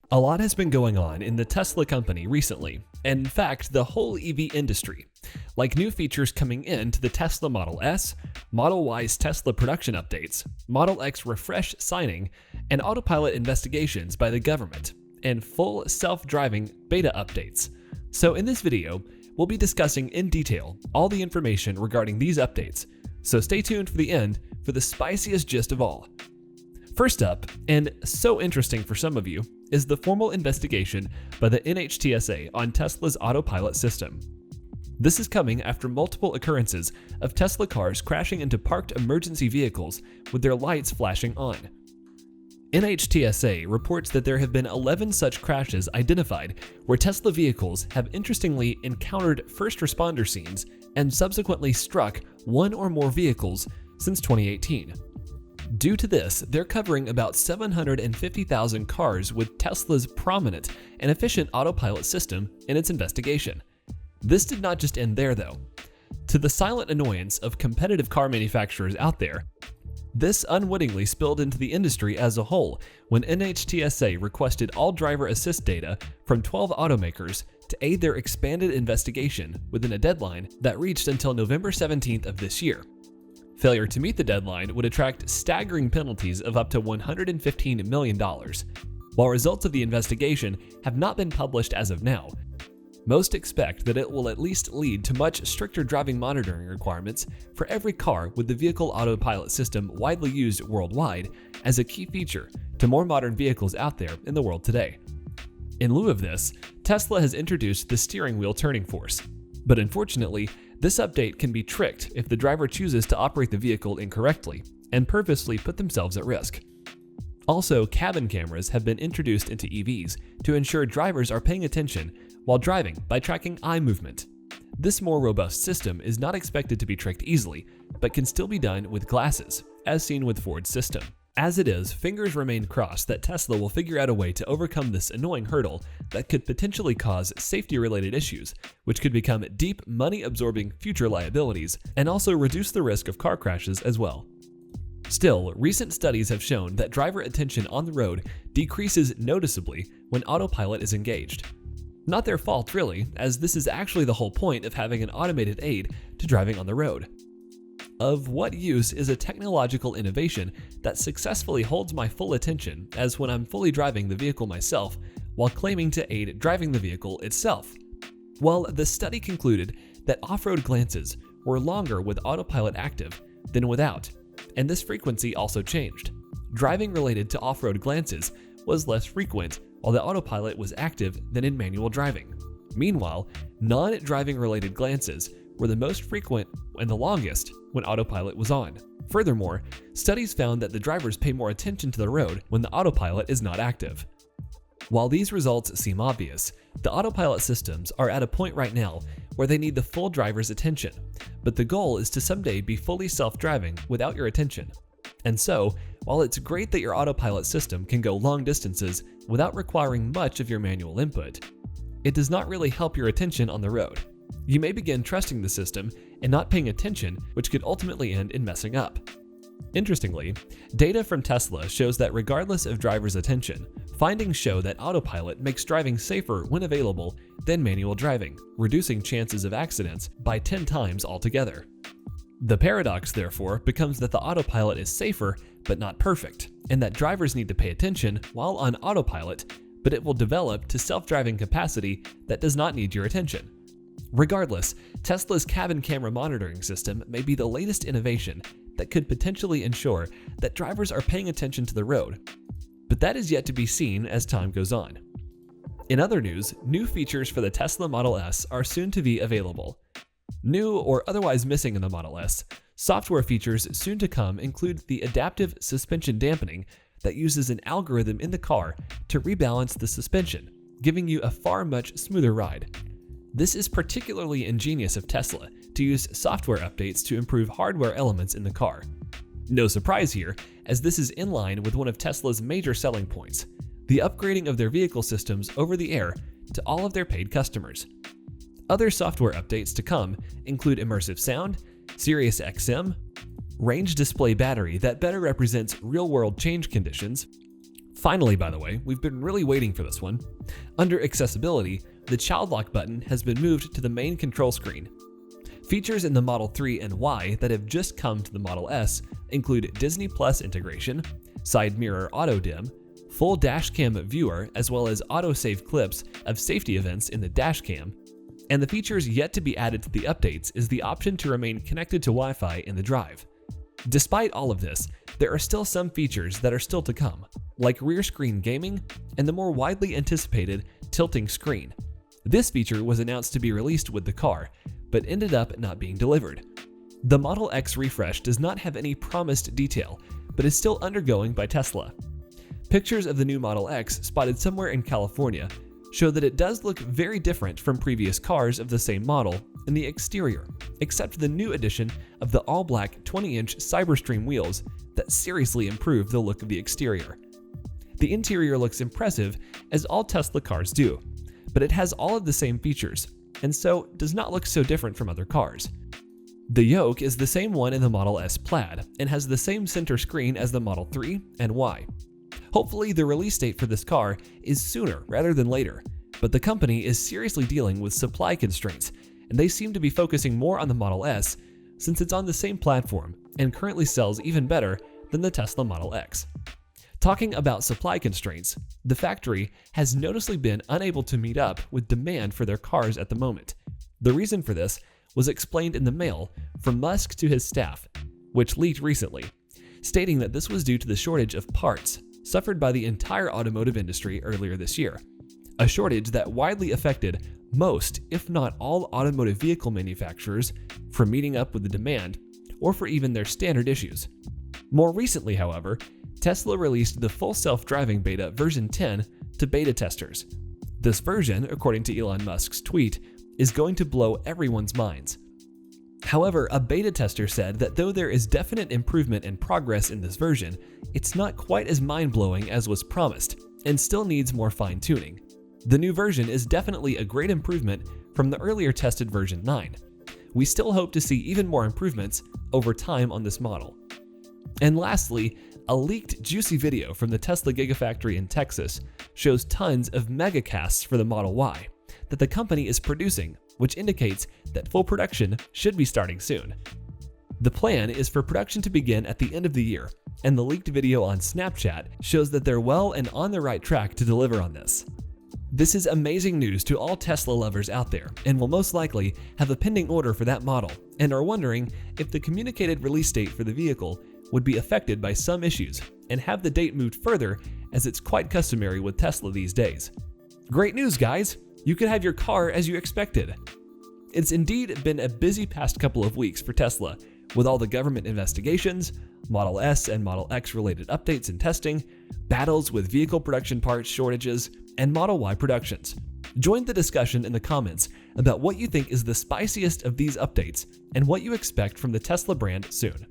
A lot has been going on in the Tesla company recently, and in fact, the whole EV industry, like new features coming into the Tesla Model S, Model Y's Tesla production updates, Model X refresh signing, and autopilot investigations by the government, and full self-driving beta updates. So in this video, we'll be discussing in detail all the information regarding these updates, so stay tuned for the end for the spiciest gist of all. First up, and so interesting for some of you, is the formal investigation by the NHTSA on Tesla's autopilot system. This is coming after multiple occurrences of Tesla cars crashing into parked emergency vehicles with their lights flashing on. NHTSA reports that there have been 11 such crashes identified where Tesla vehicles have interestingly encountered first responder scenes and subsequently struck one or more vehicles since 2018. Due to this, they're covering about 750,000 cars with Tesla's prominent and efficient autopilot system in its investigation. This did not just end there though. To the silent annoyance of competitive car manufacturers out there, this unwittingly spilled into the industry as a whole when NHTSA requested all driver assist data from 12 automakers to aid their expanded investigation within a deadline that reached until November 17th of this year. Failure to meet the deadline would attract staggering penalties of up to $115 million. While results of the investigation have not been published as of now, most expect that it will at least lead to much stricter driving monitoring requirements for every car with the vehicle autopilot system widely used worldwide as a key feature to more modern vehicles out there in the world today. In lieu of this, Tesla has introduced the steering wheel turning force, but unfortunately, this update can be tricked if the driver chooses to operate the vehicle incorrectly and purposely put themselves at risk. Also, cabin cameras have been introduced into EVs to ensure drivers are paying attention while driving by tracking eye movement. This more robust system is not expected to be tricked easily, but can still be done with glasses, as seen with Ford's system. As it is, fingers remain crossed that Tesla will figure out a way to overcome this annoying hurdle that could potentially cause safety-related issues, which could become deep money-absorbing future liabilities and also reduce the risk of car crashes as well. Still, recent studies have shown that driver attention on the road decreases noticeably when autopilot is engaged. Not their fault really, as this is actually the whole point of having an automated aid to driving on the road. Of what use is a technological innovation that successfully holds my full attention as when I'm fully driving the vehicle myself while claiming to aid driving the vehicle itself? Well, the study concluded that off-road glances were longer with autopilot active than without, and this frequency also changed. Driving related to off-road glances was less frequent while the autopilot was active than in manual driving. Meanwhile, non-driving related glances were the most frequent and the longest when autopilot was on. Furthermore, studies found that the drivers pay more attention to the road when the autopilot is not active. While these results seem obvious, the autopilot systems are at a point right now where they need the full driver's attention, but the goal is to someday be fully self-driving without your attention. And so, while it's great that your autopilot system can go long distances without requiring much of your manual input, it does not really help your attention on the road. You may begin trusting the system and not paying attention, which could ultimately end in messing up. Interestingly, data from Tesla shows that regardless of driver's attention, findings show that autopilot makes driving safer when available than manual driving, reducing chances of accidents by 10 times altogether. The paradox, therefore, becomes that the autopilot is safer but not perfect, and that drivers need to pay attention while on autopilot, but it will develop to self-driving capacity that does not need your attention. Regardless, Tesla's cabin camera monitoring system may be the latest innovation that could potentially ensure that drivers are paying attention to the road, but that is yet to be seen as time goes on. In other news, new features for the Tesla Model S are soon to be available. New or otherwise missing in the Model S, software features soon to come include the adaptive suspension dampening that uses an algorithm in the car to rebalance the suspension, giving you a far much smoother ride. This is particularly ingenious of Tesla to use software updates to improve hardware elements in the car. No surprise here, as this is in line with one of Tesla's major selling points, the upgrading of their vehicle systems over the air to all of their paid customers. Other software updates to come include immersive sound, Sirius XM, range display battery that better represents real-world change conditions, Finally, by the way, we've been really waiting for this one. Under accessibility, the child lock button has been moved to the main control screen. Features in the Model 3 and Y that have just come to the Model S include Disney Plus integration, side mirror auto dim, full dash cam viewer, as well as auto-save clips of safety events in the dash cam. And the features yet to be added to the updates is the option to remain connected to Wi-Fi in the drive. Despite all of this, there are still some features that are still to come, like rear screen gaming and the more widely anticipated tilting screen. This feature was announced to be released with the car, but ended up not being delivered. The Model X refresh does not have any promised detail, but is still undergoing by Tesla. Pictures of the new Model X spotted somewhere in California show that it does look very different from previous cars of the same model in the exterior, except the new addition of the all-black 20-inch Cyberstream wheels that seriously improve the look of the exterior. The interior looks impressive, as all Tesla cars do, but it has all of the same features, and so does not look so different from other cars. The yoke is the same one in the Model S Plaid, and has the same center screen as the Model 3 and Y. Hopefully the release date for this car is sooner rather than later, but the company is seriously dealing with supply constraints, and they seem to be focusing more on the Model S since it's on the same platform and currently sells even better than the Tesla Model X. Talking about supply constraints, the factory has noticeably been unable to meet up with demand for their cars at the moment. The reason for this was explained in the mail from Musk to his staff, which leaked recently, stating that this was due to the shortage of parts suffered by the entire automotive industry earlier this year, a shortage that widely affected most, if not all, automotive vehicle manufacturers from meeting up with the demand or for even their standard issues. More recently, however, Tesla released the full self-driving beta version 10 to beta testers. This version, according to Elon Musk's tweet, is going to blow everyone's minds. However, a beta tester said that though there is definite improvement and progress in this version, it's not quite as mind-blowing as was promised, and still needs more fine-tuning. The new version is definitely a great improvement from the earlier tested version 9. We still hope to see even more improvements over time on this model. And lastly, a leaked juicy video from the Tesla Gigafactory in Texas shows tons of megacasts for the Model Y that the company is producing, which indicates that full production should be starting soon. The plan is for production to begin at the end of the year, and the leaked video on Snapchat shows that they're well and on the right track to deliver on this. This is amazing news to all Tesla lovers out there, and will most likely have a pending order for that model, and are wondering if the communicated release date for the vehicle would be affected by some issues, and have the date moved further, as it's quite customary with Tesla these days. Great news, guys! You could have your car as you expected. It's indeed been a busy past couple of weeks for Tesla, with all the government investigations, Model S and Model X related updates and testing, battles with vehicle production parts shortages, and Model Y productions. Join the discussion in the comments about what you think is the spiciest of these updates and what you expect from the Tesla brand soon.